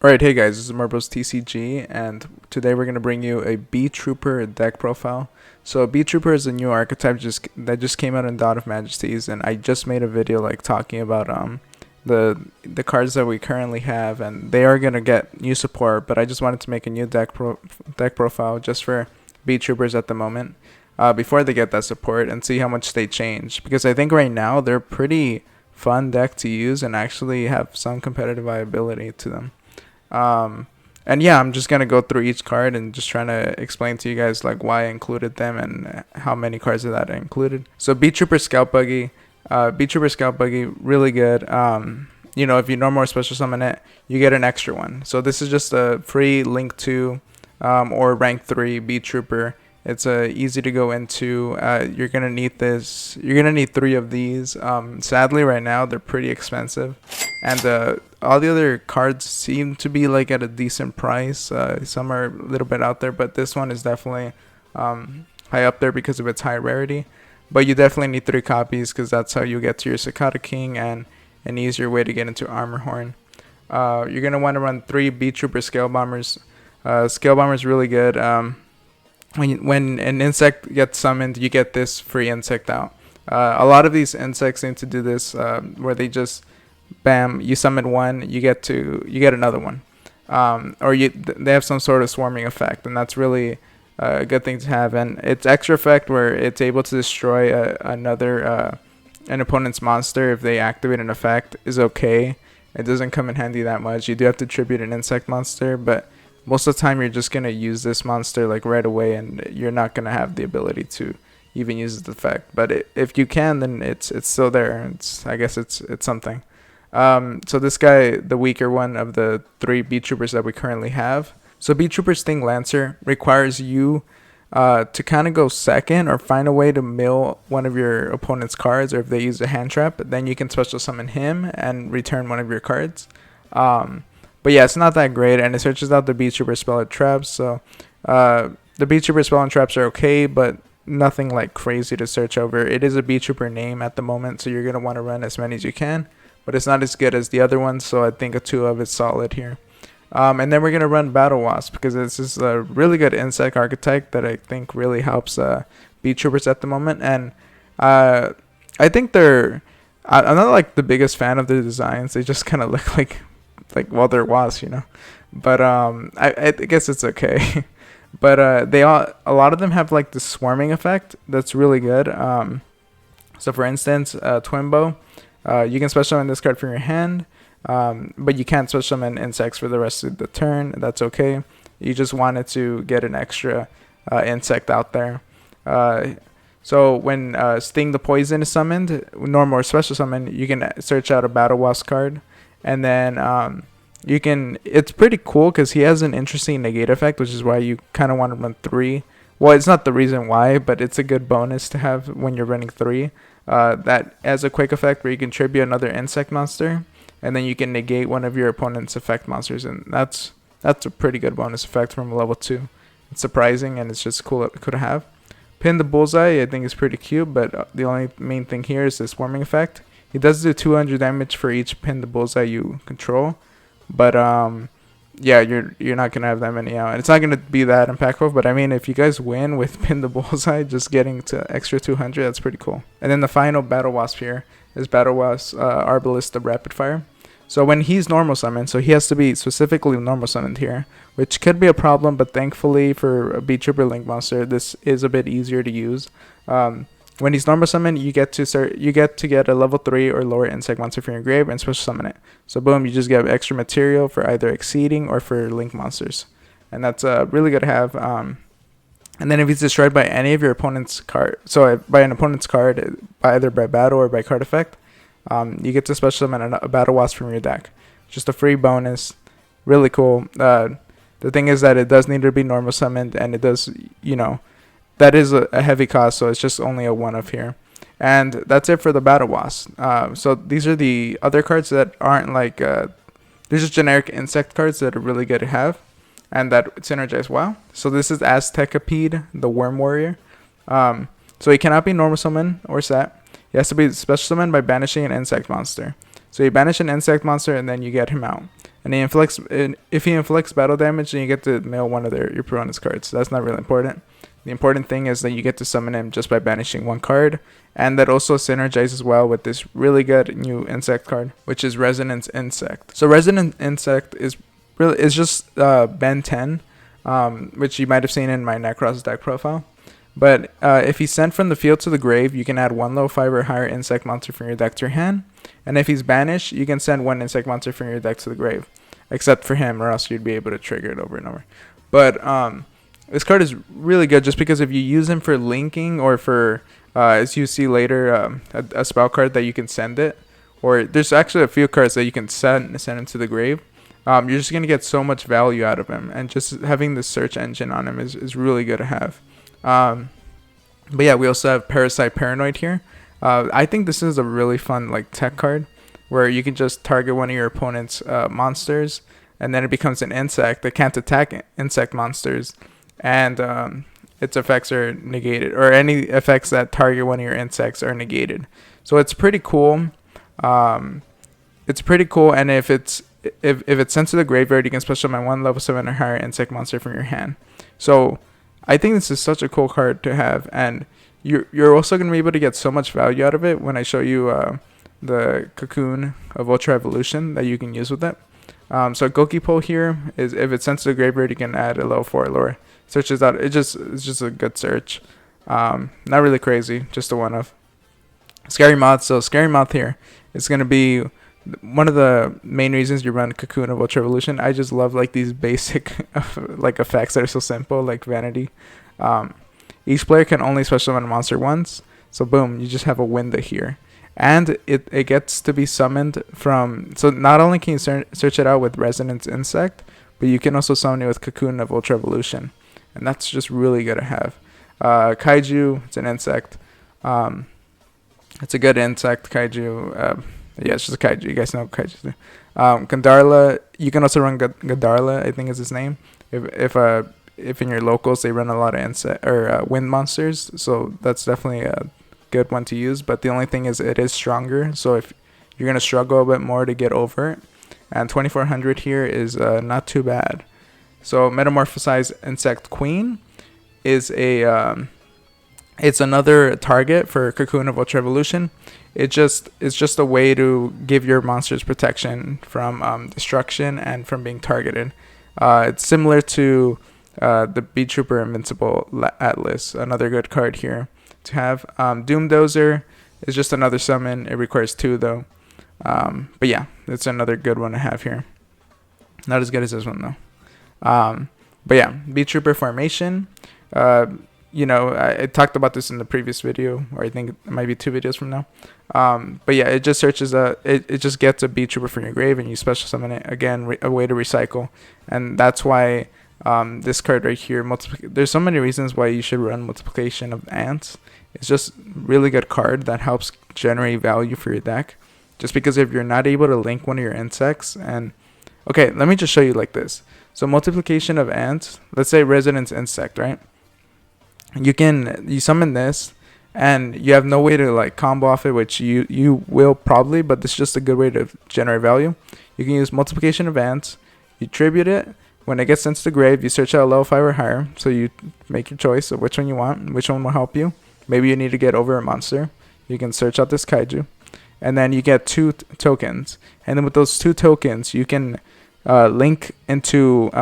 Alright, hey guys, this is Marbles TCG, and today we're going to bring you a Beetrooper deck profile. So Beetrooper is a new archetype that just came out in Dawn of Majesties, and I just made a video talking about the cards that we currently have, and they are going to get new support, but I just wanted to make a new deck profile just for Beetroopers at the moment before they get that support and see how much they change, because I think right now they're pretty fun deck to use and actually have some competitive viability to them. And yeah, I'm just gonna go through each card and just trying to explain to you guys like why I included them and how many cards of that I included. So Beetrooper Scout Buggy, really good. If you normal or special summon it, you get an extra one. So this is just a free link to or rank 3 Beetrooper. It's easy to go into. You're gonna need this. You're gonna need 3 of these. Sadly, right now they're pretty expensive, and all the other cards seem to be like at a decent price. Some are a little bit out there, but this one is definitely high up there because of its high rarity. But you definitely need 3 copies because that's how you get to your Cicada King and an easier way to get into Armor Horn. You're gonna want to run 3 Beetrooper Scale Bombers. Scale Bomber is really good. When an insect gets summoned, you get this free insect out. A lot of these insects seem to do this, where they just, bam, you summon one, you get another one, or they have some sort of swarming effect, and that's really a good thing to have. And its extra effect, where it's able to destroy an opponent's monster if they activate an effect, is okay. It doesn't come in handy that much. You do have to tribute an insect monster, but most of the time you're just going to use this monster like right away, and you're not going to have the ability to even use its effect. But if you can, then it's still there. I guess it's something. So this guy, the weaker one of the 3 Beetroopers that we currently have. So Beetrooper Sting Lancer requires you to kind of go second or find a way to mill one of your opponent's cards, or if they use a hand trap, then you can special summon him and return one of your cards. But yeah, it's not that great, and it searches out the Beetrooper spell and traps. So the Beetrooper spell and traps are okay, but nothing like crazy to search over. It is a Beetrooper name at the moment, so you're going to want to run as many as you can, but it's not as good as the other ones, so I think a 2 of it's solid here. And then we're going to run Battle Wasp, because this is a really good insect archetype that I think really helps Beetroopers at the moment. And I think I'm not like the biggest fan of the designs. They just kind of look like well, they're wasps, but I guess it's okay. But a lot of them have like the swarming effect that's really good. So for instance, Twin Bow, you can special summon this card from your hand, but you can't special summon insects for the rest of the turn. That's okay. You just wanted to get an extra insect out there. So when Sting the Poison is summoned, normal or special summon, you can search out a Battle Wasp card. And then it's pretty cool because he has an interesting negate effect, which is why you kind of want to run 3. Well, it's not the reason why, but it's a good bonus to have when you're running 3. That has a quick effect where you can tribute another insect monster, and then you can negate one of your opponent's effect monsters, and that's a pretty good bonus effect from level 2. It's surprising, and it's just cool to have. Pin the Bullseye, I think is pretty cute, but the only main thing here is the swarming effect. He does do 200 damage for each pin the Bullseye you control, but yeah, you're not gonna have that many out, and it's not gonna be that impactful. But I mean, if you guys win with pin the Bullseye, just getting to extra 200, that's pretty cool. And then the final Battle Wasp here is Battle Wasp Arbalist of Rapid Fire. So when he's normal summoned, so he has to be specifically normal summoned here, which could be a problem, but thankfully for a Beetrooper Link monster, this is a bit easier to use. When he's normal summoned, you get to get a level 3 or lower insect monster from your grave and special summon it. So boom, you just get extra material for either exceeding or for link monsters, and that's really good to have. And then if he's destroyed by any of your opponent's card, so by an opponent's card, either by battle or by card effect, you get to special summon a Battle Wasp from your deck. Just a free bonus, really cool. The thing is that it does need to be normal summoned, and it does, that is a heavy cost, so it's just only a 1 of here. And that's it for the Battle Wasp. So these are the other cards that aren't like, they're just generic insect cards that are really good to have and that synergize well. So this is Aztecapede, the Worm Warrior. So he cannot be normal summon or set. He has to be special summoned by banishing an insect monster. So you banish an insect monster and then you get him out. and if he inflicts battle damage, then you get to mill one of your opponent's cards. So that's not really important. The important thing is that you get to summon him just by banishing one card, and that also synergizes well with this really good new insect card, which is Resonance Insect. So Resonance Insect is just Ben 10, which you might have seen in my Necros deck profile. But if he's sent from the field to the grave, you can add one level 5 or higher insect monster from your deck to your hand. And if he's banished, you can send one insect monster from your deck to the grave. Except for him, or else you'd be able to trigger it over and over. But this card is really good just because if you use him for linking or for, as you see later, a spell card that you can send it. Or there's actually a few cards that you can send him to the grave. You're just going to get so much value out of him. And just having this search engine on him is really good to have. But yeah, we also have Parasite Paranoid here. I think this is a really fun like tech card where you can just target one of your opponent's monsters, and then it becomes an insect that can't attack insect monsters, and its effects are negated, or any effects that target one of your insects are negated. So it's pretty cool. And if it's sent to the graveyard, you can special summon one level 7 or higher insect monster from your hand. So I think this is such a cool card to have, and you're also going to be able to get so much value out of it when I show you the Cocoon of Ultra Evolution that you can use with it. So Goki Pole here is, if it's sent to the graveyard, you can add a level 4 lore. Searches out, it's just a good search. Not really crazy, just a one-off. Scary Moth, so Scary Moth here is going to be one of the main reasons you run Cocoon of Ultra Evolution. I just love like these basic like effects that are so simple, like Vanity. Each player can only special summon a monster once, so boom, you just have a window here. And it gets to be summoned from, so not only can you search it out with Resonance Insect, but you can also summon it with Cocoon of Ultra Evolution. And that's just really good to have. Kaiju, it's an insect. It's a good insect, Kaiju. Yeah, it's just a Kaiju. You guys know what Kaiju do. Gandarla, you can also run Gandarla, I think is his name. If in your locals they run a lot of insect or wind monsters, so that's definitely a good one to use. But the only thing is it is stronger, so if you're gonna struggle a bit more to get over it, and 2400 here is not too bad. So Metamorphosized Insect Queen is it's another target for Cocoon of Ultra Evolution. It's just a way to give your monsters protection from destruction and from being targeted. It's similar to the Beetrooper Invincible Atlas, another good card here to have. Doom Dozer is just another summon. It requires 2 though. But yeah, it's another good one to have here. Not as good as this one though. But yeah, Beetrooper Formation. I talked about this in the previous video, or I think it might be 2 videos from now. But yeah, it just searches it just gets a Beetrooper from your grave, and you special summon it again, a way to recycle. And that's why this card right here, there's so many reasons why you should run Multiplication of Ants. It's just really good card that helps generate value for your deck. Just because if you're not able to link one of your insects, and okay, let me just show you like this. So Multiplication of Ants, let's say Resonance Insect, right? You summon this, and you have no way to like combo off it, which you will probably, but this is just a good way to generate value. You can use Multiplication of Ants, you tribute it. When it gets sent to the grave, you search out a level 5 or higher, so you make your choice of which one you want, which one will help you. Maybe you need to get over a monster. You can search out this Kaiju, and then you get 2 tokens. And then with those 2 tokens, you can link into,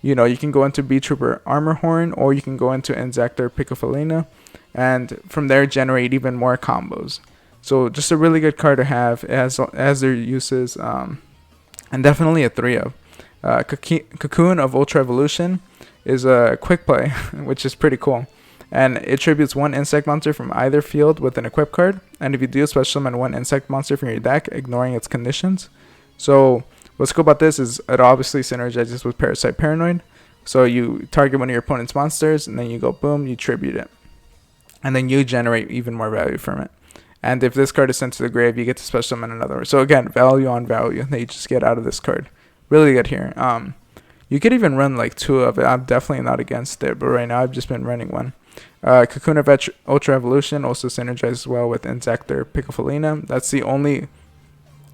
you can go into Beetrooper Armor Horn, or you can go into Insector Piccofelina, and from there generate even more combos. So just a really good card to have. It has their uses, and definitely a 3-of. Cocoon of Ultra Evolution is a quick play, which is pretty cool. And it tributes 1 insect monster from either field with an equip card. And if you do, special summon 1 insect monster from your deck, ignoring its conditions. So what's cool about this is it obviously synergizes with Parasite Paranoid. So you target one of your opponent's monsters, and then you go boom, you tribute it. And then you generate even more value from it. And if this card is sent to the grave, you get to special summon another. So again, value on value that you just get out of this card. Really good here. You could even run like 2 of it. I'm definitely not against it, but right now I've just been running 1. Cocoon of Ultra Evolution also synergizes well with Insector Piccofelina. That's the only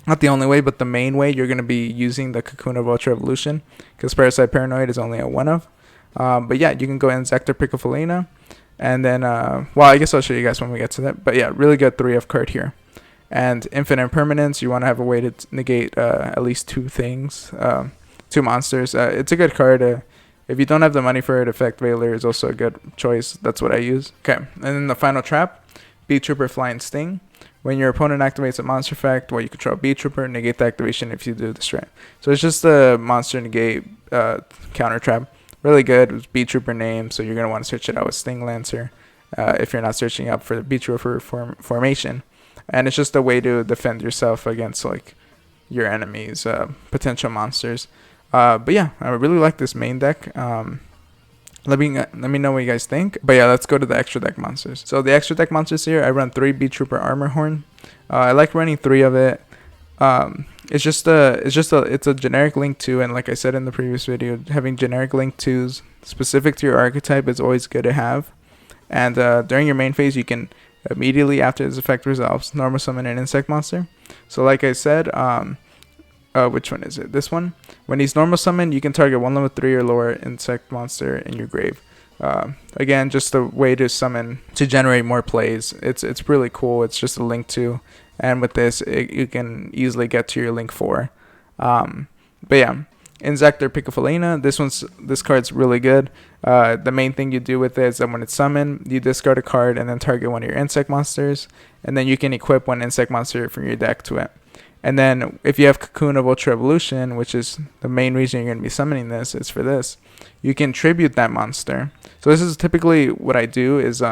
not the only way, but the main way you're going to be using the Cocoon of Ultra Evolution, because Parasite Paranoid is only a 1 of. But yeah, you can go Insector Piccofolina, and then, well, I guess I'll show you guys when we get to that. But yeah, really good 3F card here. And Infinite Impermanence, you want to have a way to negate at least 2 things, 2 monsters. It's a good card. If you don't have the money for it, Effect Veiler is also a good choice. That's what I use. Okay, and then the final trap, Beetrooper Flying Sting. When your opponent activates a monster effect while you control Beetrooper, negate the activation if you do this right. So it's just a monster negate counter trap. Really good. It was Beetrooper name, so you're going to want to search it out with Sting Lancer if you're not searching up for the Beetrooper formation. And it's just a way to defend yourself against like your enemies, potential monsters. But yeah, I really like this main deck. Let me know what you guys think. But yeah, let's go to the extra deck monsters. So the extra deck monsters here, I run 3 Beetrooper Armor Horn. I like running 3 of it. It's a generic link 2, and like I said in the previous video, having generic link 2s specific to your archetype is always good to have. And during your main phase, you can immediately after this effect resolves, normal summon an insect monster. So like I said, which one is it? This one. When he's normal summoned, you can target 1 level 3 or lower insect monster in your grave. Again, just a way to summon to generate more plays. It's really cool. It's just a link 2, and with this, you can easily get to your link 4. But yeah, Insector Piccofolina. This card's really good. The main thing you do with it is that when it's summoned, you discard a card and then target one of your insect monsters, and then you can equip one insect monster from your deck to it. And then if you have Cocoon of Ultra Evolution, which is the main reason you're going to be summoning this, is for this, you can tribute that monster. So this is typically what I do is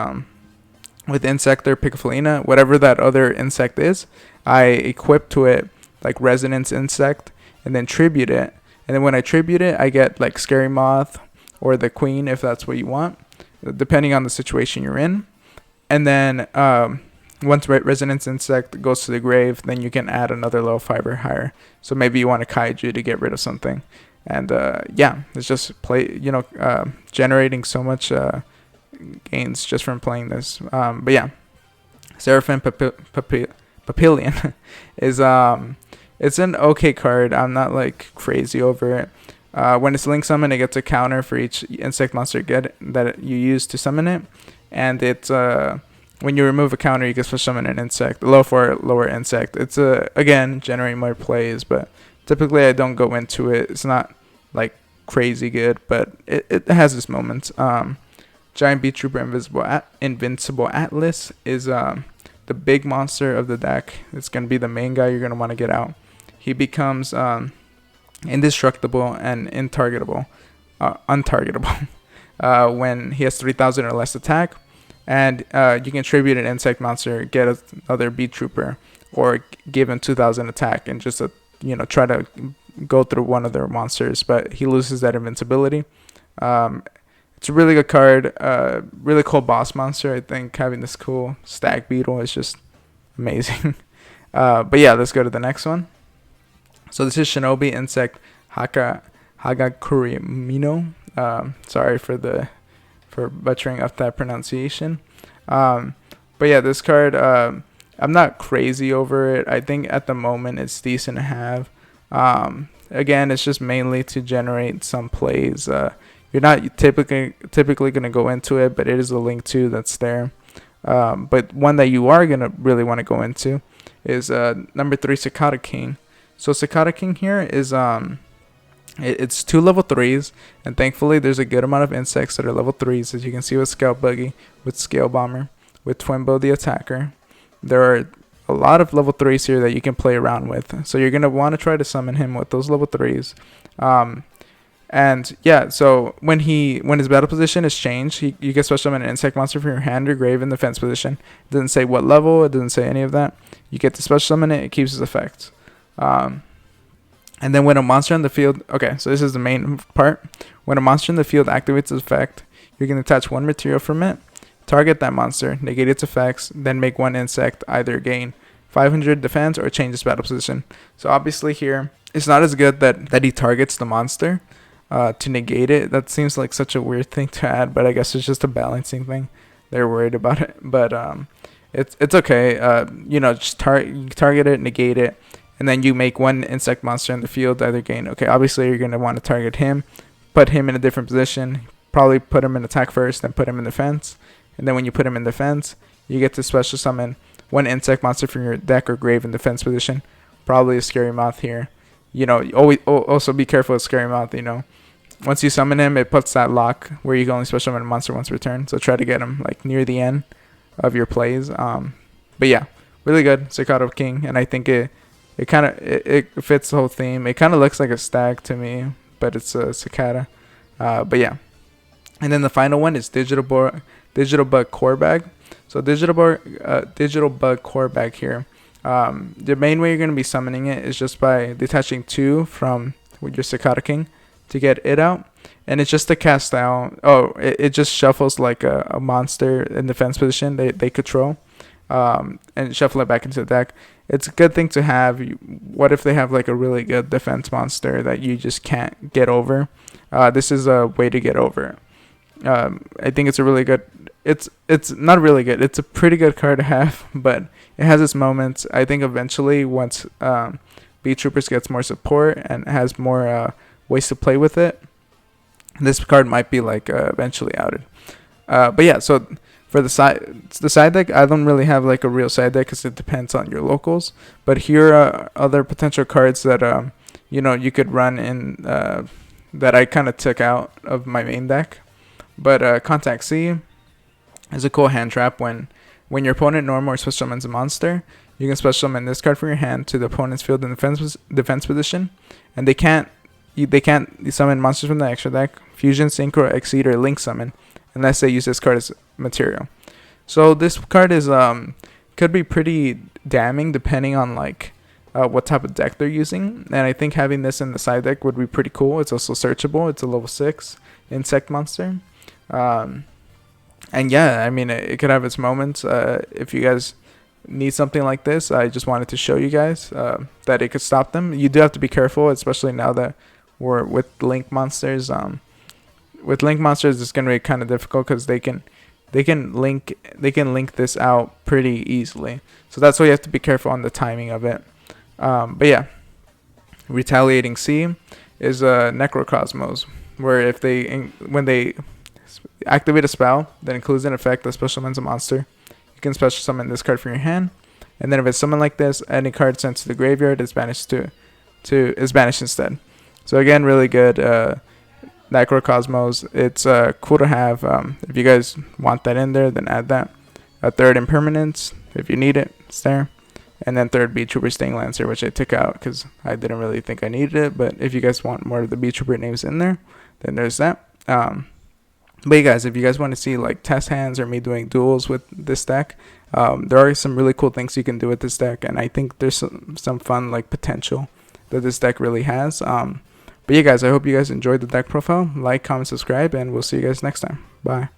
with Insector Piccofolina, whatever that other insect is, I equip to it like Resonance Insect and then tribute it. And then when I tribute it, I get like Scary Moth or the Queen if that's what you want, depending on the situation you're in. And then once Resonance Insect goes to the grave, then you can add another level 5 or higher. So maybe you want a Kaiju to get rid of something. And yeah, it's just generating so much gains just from playing this. But yeah, Seraphim Papillion is it's an okay card. I'm not like crazy over it. When it's link summon, it gets a counter for each insect monster that you use to summon it, and it's when you remove a counter, you can special summon an insect, low for lower insect. It's again generating more plays, but typically I don't go into it. It's not like crazy good, but it has its moments. Giant Beetrooper Invincible Atlas is the big monster of the deck. It's gonna be the main guy you're gonna want to get out. He becomes indestructible and untargetable when he has 3,000 or less attack. And you can tribute an insect monster, get another Beetrooper, or give him 2,000 attack, and just try to go through one of their monsters. But he loses that invincibility. It's a really good card. Really cool boss monster. I think having this cool Stag Beetle is just amazing. But yeah, let's go to the next one. So this is Shinobi Insect Hagakurimino. Sorry for butchering up that pronunciation. But yeah, this card, I'm not crazy over it. I think at the moment it's decent to have. Again, it's just mainly to generate some plays. You're not typically going to go into it, but it is a link too that's there. But one that you are going to really want to go into is number 3, Cicada King. So Cicada King here is it's 2 level 3s, and thankfully there's a good amount of insects that are level 3s, as you can see with Scout Buggy, with Scale Bomber, with Twimbo the Attacker. There are a lot of level 3s here that you can play around with, so you're going to want to try to summon him with those level 3s. And yeah, so when his battle position is changed, you can special summon an insect monster from your hand or grave in the defense position. It doesn't say what level, it doesn't say any of that. You get to special summon it, it keeps its effects. And then when a monster in the field, okay, so this is the main part. When a monster in the field activates its effect, you can attach 1 material from it, target that monster, negate its effects, then make 1 insect either gain 500 defense or change its battle position. So obviously here, it's not as good that he targets the monster to negate it. That seems like such a weird thing to add, but I guess it's just a balancing thing. They're worried about it, but it's okay. Just target it, negate it, and then you make one insect monster in the field either gain. Okay, obviously you're going to want to target him, put him in a different position, probably put him in attack first, then put him in defense, and then when you put him in defense, you get to special summon one insect monster from your deck or grave in defense position, probably a Scary Moth here. You know, always also be careful with Scary Moth. You know, once you summon him, it puts that lock where you can only special summon a monster once per turn. So try to get him like near the end of your plays. But yeah, really good Cicada King, and I think it fits the whole theme. It kind of looks like a stag to me, but it's a cicada. But yeah, and then the final one is Digital Bug Core Bag. So Digital Bug Core Bag here. The main way you're going to be summoning it is just by detaching 2 from with your Cicada King to get it out, and it's just to cast out. It just shuffles like a monster in defense position they control, and shuffle it back into the deck. It's a good thing to have. What if they have like a really good defense monster that you just can't get over? This is a way to get over. I think it's a really good. It's not really good. It's a pretty good card to have, but it has its moments. I think eventually once Beetroopers gets more support and has more ways to play with it, this card might be like eventually outed. But yeah, so for the side deck, I don't really have like a real side deck because it depends on your locals. But here are other potential cards that you could run in that I kind of took out of my main deck. But Contact C is a cool hand trap. When your opponent normal or special summons a monster, you can special summon this card from your hand to the opponent's field in defense position, and they can't summon monsters from the extra deck, fusion, synchro, exceed, or link summon unless they use this card as material. So this card is could be pretty damning depending on like what type of deck they're using, and I think having this in the side deck would be pretty cool. It's also searchable. It's a level 6 insect monster. And yeah, I mean, it could have its moments. If you guys need something like this, I just wanted to show you guys that it could stop them. You do have to be careful, especially now that we're with link monsters. With link monsters, it's gonna be kind of difficult because they can link this out pretty easily. So that's why you have to be careful on the timing of it. But yeah, Retaliating C is a Necrocosmos, where when they activate a spell that includes an effect that special summons a monster, you can special summon this card from your hand, and then if it's summoned like this, any card sent to the graveyard is banished instead. So again, really good Necrocosmos. It's cool to have. If you guys want that in there, then add that. A third Impermanence, if you need it, it's there. And then third Beetrooper Sting Lancer, which I took out because I didn't really think I needed it. But if you guys want more of the Beetrooper names in there, then there's that. But you guys, if you guys want to see like test hands or me doing duels with this deck, there are some really cool things you can do with this deck, and I think there's some fun like potential that this deck really has. But yeah, guys, I hope you guys enjoyed the deck profile. Like, comment, subscribe, and we'll see you guys next time. Bye.